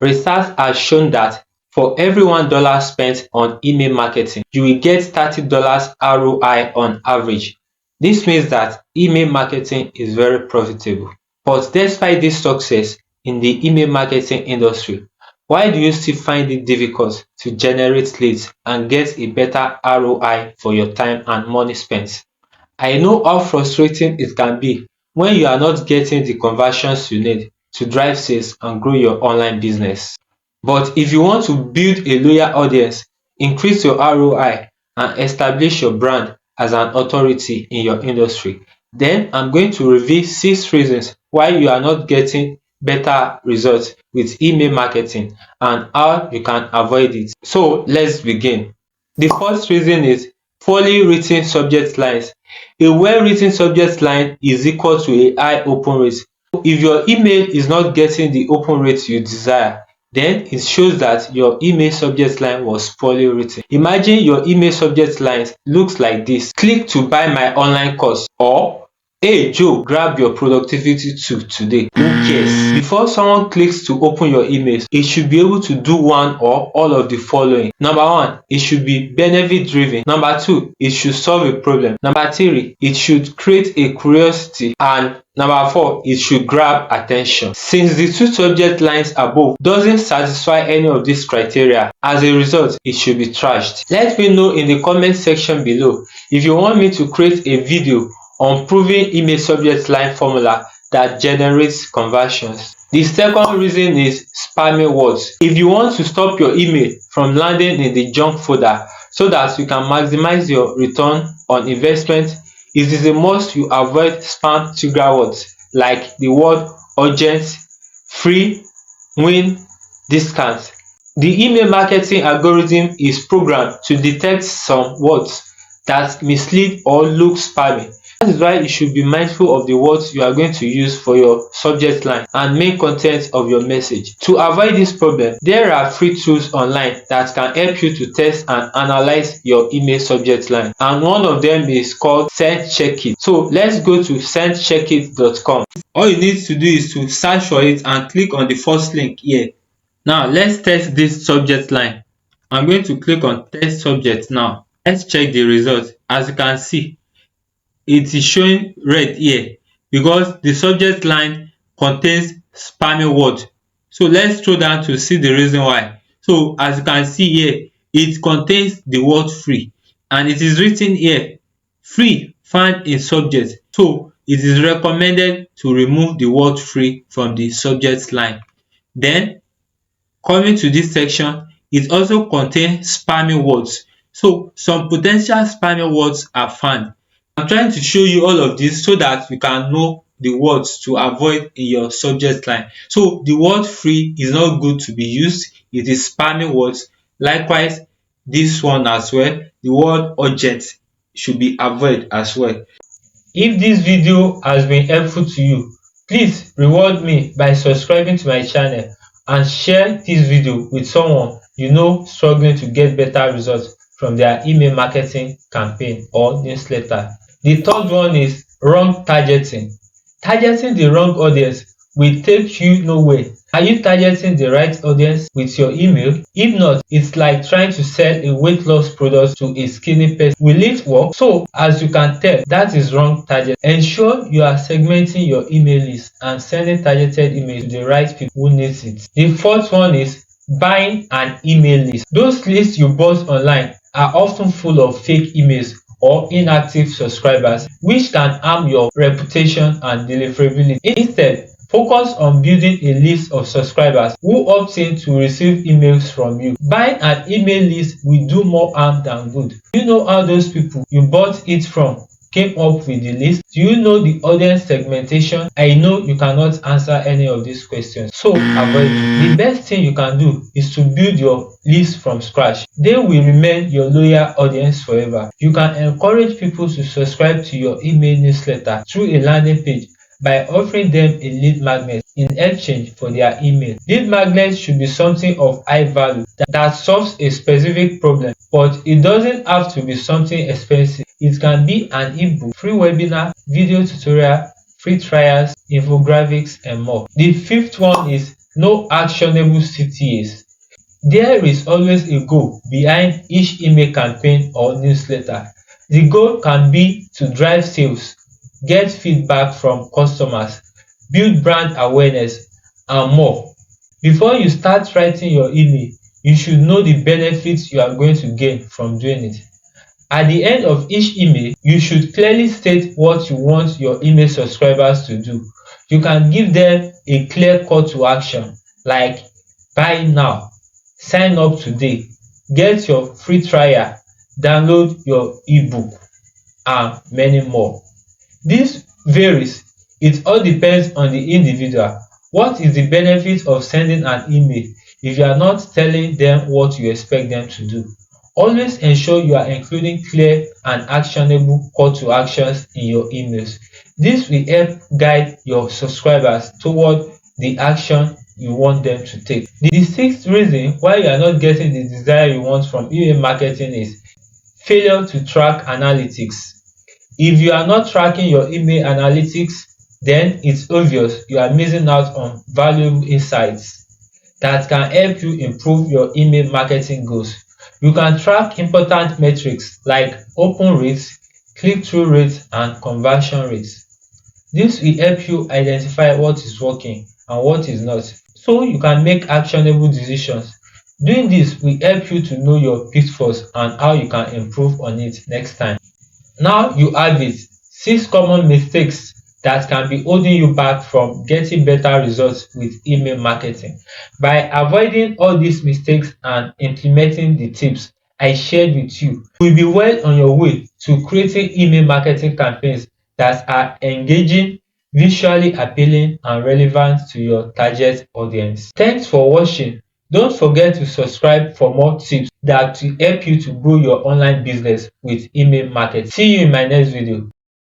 Research has shown that for every $1 spent on email marketing, you will get $30 ROI on average. This means that email marketing is very profitable. But despite this success in the email marketing industry, why do you still find it difficult to generate leads and get a better ROI for your time and money spent? I know how frustrating it can be when you are not getting the conversions you need to drive sales and grow your online business. But if you want to build a loyal audience, increase your ROI, and establish your brand as an authority in your industry, then I'm going to reveal 6 reasons why you are not getting better results with email marketing and how you can avoid it. So let's begin. The first reason is poorly written subject lines. A well-written subject line is equal to a high open rate. If your email is not getting the open rate you desire, then it shows that your email subject line was poorly written. Imagine your email subject line looks like this: click to buy my online course, or hey Joe, grab your productivity tool today. Who cares? Before someone clicks to open your emails, it should be able to do one or all of the following. Number 1, it should be benefit driven. Number 2, it should solve a problem. Number 3, it should create a curiosity. And number 4, it should grab attention. Since the 2 subject lines above doesn't satisfy any of these criteria, as a result, it should be trashed. Let me know in the comment section below if you want me to create a video on proving email subject line formula that generates conversions. The second reason is spammy words. If you want to stop your email from landing in the junk folder so that you can maximize your return on investment, it is a must you avoid spam trigger words like the word urgent, free, win, discount. The email marketing algorithm is programmed to detect some words that mislead or look spammy. That is why you should be mindful of the words you are going to use for your subject line and main content of your message. To avoid this problem, there are free tools online that can help you to test and analyze your email subject line, and one of them is called SendCheckIt. So let's go to sendcheckit.com. All you need to do is to search for it and click on the first link here. Now let's test this subject line. I'm going to click on test subject now. Let's check the result. As you can see, it is showing red here because the subject line contains spammy words. So let's scroll down to see the reason why. So as you can see here, it contains the word free, and it is written here, free found in subject. So it is recommended to remove the word free from the subject line. Then coming to this section, it also contains spammy words. So some potential spammy words are found. I'm trying to show you all of this so that you can know the words to avoid in your subject line. So the word free is not good to be used. It is spammy words. Likewise, this one as well, the word urgent should be avoided as well. If this video has been helpful to you, please reward me by subscribing to my channel and share this video with someone you know struggling to get better results from their email marketing campaign or newsletter. The third one is wrong targeting. Targeting the wrong audience will take you nowhere. Are you targeting the right audience with your email? If not, it's like trying to sell a weight loss product to a skinny person. Will it work? So, as you can tell, that is wrong target. Ensure you are segmenting your email list and sending targeted emails to the right people who need it. The fourth one is buying an email list. Those lists you bought online are often full of fake emails or inactive subscribers, which can harm your reputation and deliverability. Instead, focus on building a list of subscribers who opt in to receive emails from you. Buying an email list will do more harm than good. Do you know how those people you bought it from came up with the list? Do you know the audience segmentation? I know you cannot answer any of these questions, so avoid it. The best thing you can do is to build your list from scratch. They will remain your loyal audience forever. You can encourage people to subscribe to your email newsletter through a landing page by offering them a lead magnet in exchange for their email. Lead magnets should be something of high value that solves a specific problem, but it doesn't have to be something expensive. It can be an ebook, free webinar, video tutorial, free trials, infographics, and more. The fifth one is no actionable CTAs. There is always a goal behind each email campaign or newsletter. The goal can be to drive sales, get feedback from customers, build brand awareness, and more. Before you start writing your email, you should know the benefits you are going to gain from doing it. At the end of each email, you should clearly state what you want your email subscribers to do. You can give them a clear call to action like buy now, sign up today, get your free trial, download your ebook, and many more. This varies. It all depends on the individual. What is the benefit of sending an email if you are not telling them what you expect them to do? Always ensure you are including clear and actionable call to actions in your emails. This will help guide your subscribers toward the action you want them to take. The sixth reason why you are not getting the desire you want from email marketing is failure to track analytics. If you are not tracking your email analytics, then it's obvious you are missing out on valuable insights that can help you improve your email marketing goals. You can track important metrics like open rates, click-through rates, and conversion rates. This will help you identify what is working and what is not, so you can make actionable decisions. Doing this will help you to know your pitfalls and how you can improve on it next time. Now you have it. 6 common mistakes that can be holding you back from getting better results with email marketing. By avoiding all these mistakes and implementing the tips I shared with you, you will be well on your way to creating email marketing campaigns that are engaging, visually appealing, and relevant to your target audience. Thanks for watching. Don't forget to subscribe for more tips that will help you to grow your online business with email marketing. See you in my next video.